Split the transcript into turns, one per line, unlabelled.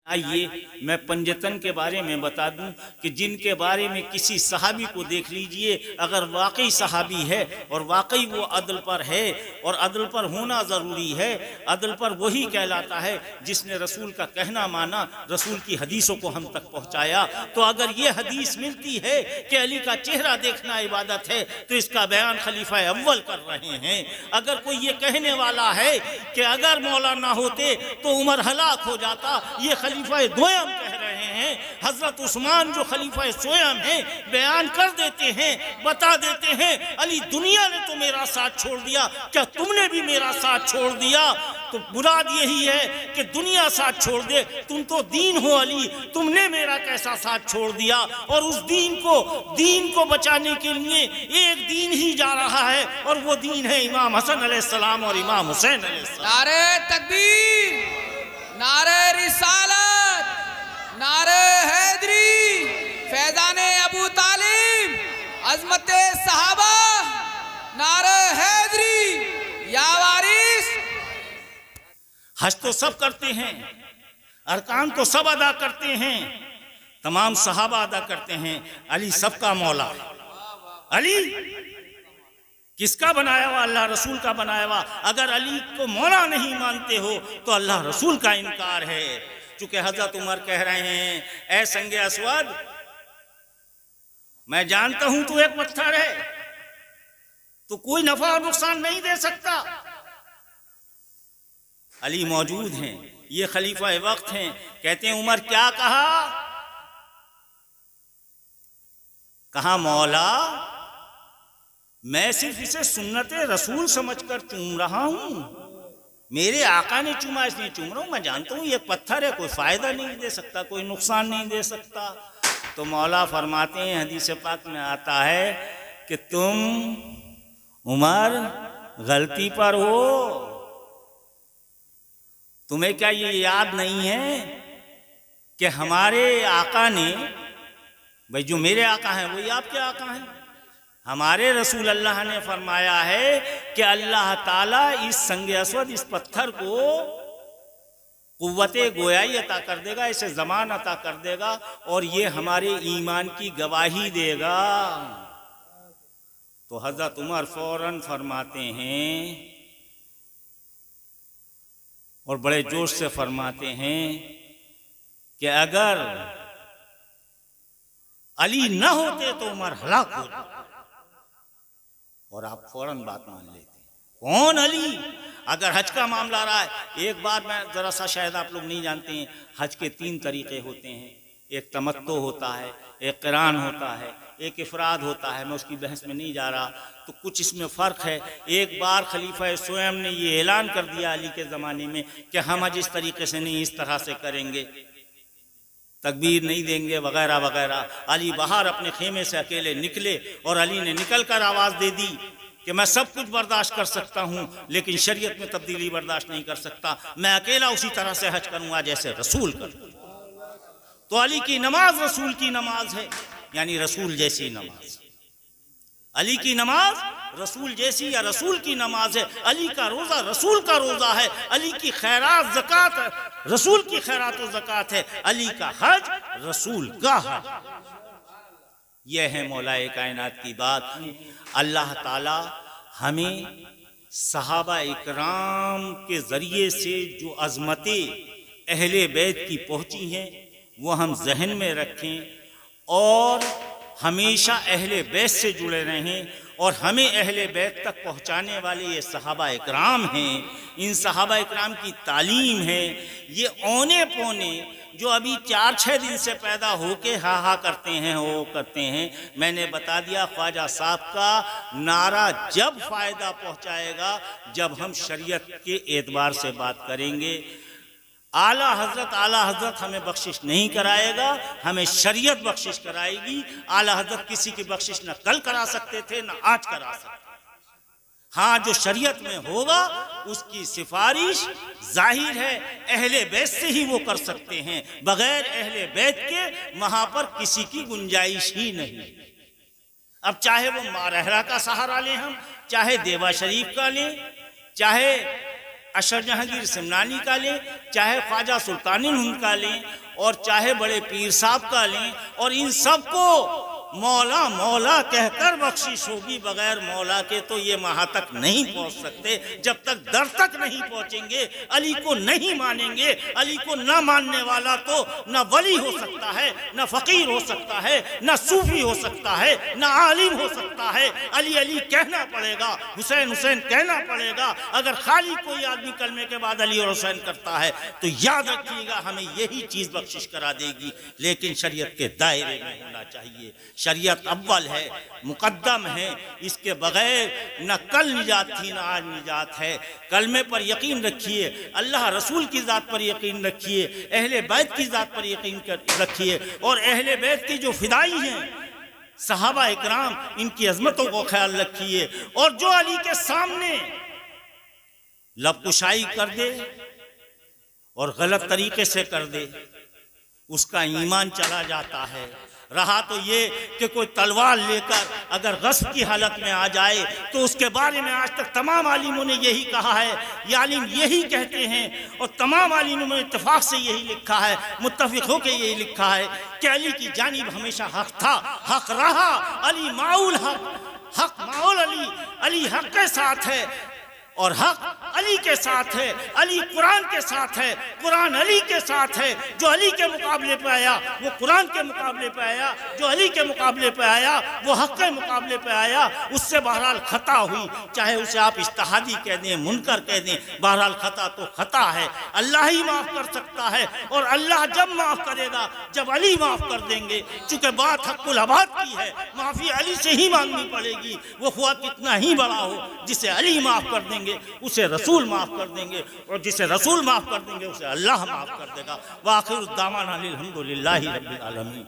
आइए मैं पंजतन के बारे में बता दूं कि जिनके बारे में किसी सहाबी को देख लीजिए, अगर वाकई सहाबी है और वाकई वो अदल पर है, और अदल पर होना ज़रूरी है, अदल पर वही कहलाता है जिसने रसूल का कहना माना, रसूल की हदीसों को हम तक पहुँचाया। तो अगर ये हदीस मिलती है कि अली का चेहरा देखना इबादत है, तो इसका बयान खलीफा अव्वल कर रहे हैं। अगर कोई ये कहने वाला है कि अगर मौला ना होते तो उमर हलाक हो जाता, ये खलीफा दोयम कह रहे हैं। हजरत उस्मान जो खलीफा सोयम है बयान कर देते हैं, बता देते हैं अली दुनिया ने तो मेरा साथ छोड़ दिया, क्या तुमने भी मेरा साथ छोड़ दिया? तो मुराद यही है कि दुनिया साथ छोड़ दे, तुम तो दीन हो अली, तुमने मेरा कैसा साथ छोड़ दिया? और उस दीन को बचाने के लिए एक दीन ही जा रहा है, और वो दीन है इमाम हसन अलैहिस्सलाम और इमाम हुसैन अलैहिस्सलाम।
नारे तकबीर, नारे रिसालत, नारे हैदरी, फैज़ाने अबू तालिब, अज़मते सहाबा, नारे हैदरी, या वारिस।
हज तो सब करते हैं, अरकान तो सब अदा करते हैं, तमाम सहाबा अदा करते हैं, अली सबका मौला। अली किसका बनाया हुआ? अल्लाह रसूल का बनाया हुआ। अगर अली को मौला नहीं मानते हो तो अल्लाह रसूल का इनकार है। चूंकि हजरत उमर कह रहे हैं, ऐ संगे अस्वद, मैं जानता हूं तू एक पत्थर है, तो कोई नफा और नुकसान नहीं दे सकता। अली मौजूद हैं, ये खलीफा वक्त हैं। कहते हैं उमर क्या कहा मौला, मैं सिर्फ इसे सुन्नते रसूल समझकर चूम रहा हूं, मेरे आका ने चूमा इसलिए चूम रहा हूं। मैं जानता हूं ये पत्थर है, कोई फायदा नहीं दे सकता, कोई नुकसान नहीं दे सकता। तो मौला फरमाते हैं, हदीस पाक में आता है कि तुम उमर गलती पर हो। तुम्हें क्या ये याद नहीं है कि हमारे आका ने, भाई जो मेरे आका हैं वही आपके आका हैं, हमारे रसूल अल्लाह ने फरमाया है कि अल्लाह ताला इस संगे अस्वद, इस पत्थर को कुव्वते गोयाई अता कर देगा, इसे ज़मान अता कर देगा, और ये हमारे ईमान की गवाही देगा। तो हजरत उमर फौरन फरमाते हैं और बड़े जोश से फरमाते हैं कि अगर अली न होते तो उमर हलाक हो जाते। और आप फौरन बात मान लेते हैं, कौन अली? अगर हज का मामला रहा है, एक बार मैं जरा सा, शायद आप लोग नहीं जानते हैं, हज के 3 तरीके होते हैं। एक तमत्तो होता है, एक क़िरान होता है, एक इफराद होता है। मैं उसकी बहस में नहीं जा रहा, तो कुछ इसमें फ़र्क है। एक बार खलीफा स्वयं ने ये ऐलान कर दिया अली के ज़माने में कि हम हज इस तरीके से नहीं, इस तरह से करेंगे, तकबीर नहीं देंगे वगैरह वगैरह। अली बाहर अपने खेमे से अकेले निकले और अली ने निकल कर आवाज़ दे दी कि मैं सब कुछ बर्दाश्त कर सकता हूँ, लेकिन शरीयत में तब्दीली बर्दाश्त नहीं कर सकता। मैं अकेला उसी तरह से हज करूँगा जैसे रसूल कर। तो अली की नमाज रसूल की नमाज है, यानी रसूल जैसी नमाज। अली की नमाज रसूल जैसी या रसूल की नमाज है। अली का रोज़ा रसूल का रोज़ा है। अली की खैरात ज़कात रसूल की खैरात व ज़कात है। अली का हज रसूल का हज। यह है मौलाए कायनात की बात। अल्लाह ताला हमें सहाबा इकराम के ज़रिए से जो अज़मतें अहले बैत की पहुँची हैं वो हम जहन में रखें और हमेशा अहले बैत से जुड़े रहें। और हमें अहले बैत तक पहुँचाने वाले ये सहाबा इकराम हैं, इन सहाबा इकराम की तालीम है। ये औने पौने जो अभी 4-6 दिन से पैदा होके हा हा करते हैं, वो करते हैं। मैंने बता दिया ख्वाजा साहब का नारा जब फ़ायदा पहुँचाएगा जब हम शरीयत के एतबार से बात करेंगे। आला हजरत हमें बख्शिश नहीं कराएगा, हमें शरीयत बख्शिश कराएगी। आला हजरत किसी की बख्शिश न कल करा सकते थे न आज करा सकते। हाँ, जो शरीयत में होगा उसकी सिफारिश जाहिर है अहले बैत से ही वो कर सकते हैं, बगैर अहले बैत के वहाँ पर किसी की गुंजाइश ही नहीं। अब चाहे वो मारहरा का सहारा लें हम, चाहे देवा शरीफ का लें, चाहे अशर जहांगीर सिमनानी का लें, चाहे ख्वाजा सुल्तानुल हिंद का लें, और चाहे बड़े पीर साहब का लें, और इन सबको मौला मौला कहकर बख्शिश होगी। बगैर मौला के तो ये वहां तक नहीं पहुंच सकते। जब तक दर तक नहीं पहुंचेंगे, अली को नहीं मानेंगे, अली को ना मानने वाला तो न वली हो सकता है, न फकीर हो सकता है, न सूफी हो सकता है, न आलिम हो सकता है। अली अली कहना पड़ेगा, हुसैन हुसैन कहना पड़ेगा। अगर खाली कोई आदमी कलमे के बाद अली और हुसैन करता है तो याद रखिएगा हमें यही चीज बख्शिश करा देगी, लेकिन शरीयत के दायरे में होना चाहिए। शरीयत अव्वल है, मुकद्दम है, इसके बगैर न कल निजात थी न आज निजात है। कलमे पर यकीन रखिए, अल्लाह रसूल की ज़ात पर यकीन रखिए, अहले बैत की ज़ात पर यकीन रखिए, और अहले बैत की जो फिदाई हैं सहाबा इकराम, इनकी अजमतों को ख्याल रखिए। और जो अली के सामने लबकुशाई कर दे और गलत तरीके से कर दे, उसका ईमान चला जाता है। रहा तो ये कि कोई तलवार लेकर अगर गस्ब की हालत में आ जाए तो उसके बारे में आज तक तमाम आलिमों ने यही कहा है, ये आलिम यही कहते हैं, और तमाम आलिमों ने इत्तेफाक से यही लिखा है, मुत्तफिक होकर यही लिखा है कि अली की जानिब हमेशा हक था, हक रहा। अली माउल हक, हक माउल अली, अली हक के साथ है और हक अली के साथ है। अली कुरान के साथ है, कुरान अली के साथ है। जो अली के मुकाबले पे आया वो कुरान के मुकाबले पे आया, जो अली के मुकाबले पे आया वो हक के मुकाबले पे आया। उससे बहरहाल खता हुई, चाहे उसे आप इस्तिहादी कह दें, मुनकर कह दें, बहरहाल खता तो खता है। अल्लाह ही माफ़ कर सकता है, और अल्लाह जब माफ़ करेगा जब अली माफ़ कर देंगे। चूँकि बात हक़्क़ुल अबाद की है, माफ़ी अली से ही मांगनी पड़ेगी, वो हुआ कितना ही बड़ा हो। जिसे अली माफ़ कर देंगे उसे रसूल माफ कर देंगे, और जिसे रसूल माफ कर देंगे उसे अल्लाह माफ कर देगा। वाखिर दावाना अनिल हम्दुलिल्लाहि रब्बिल आलमीन।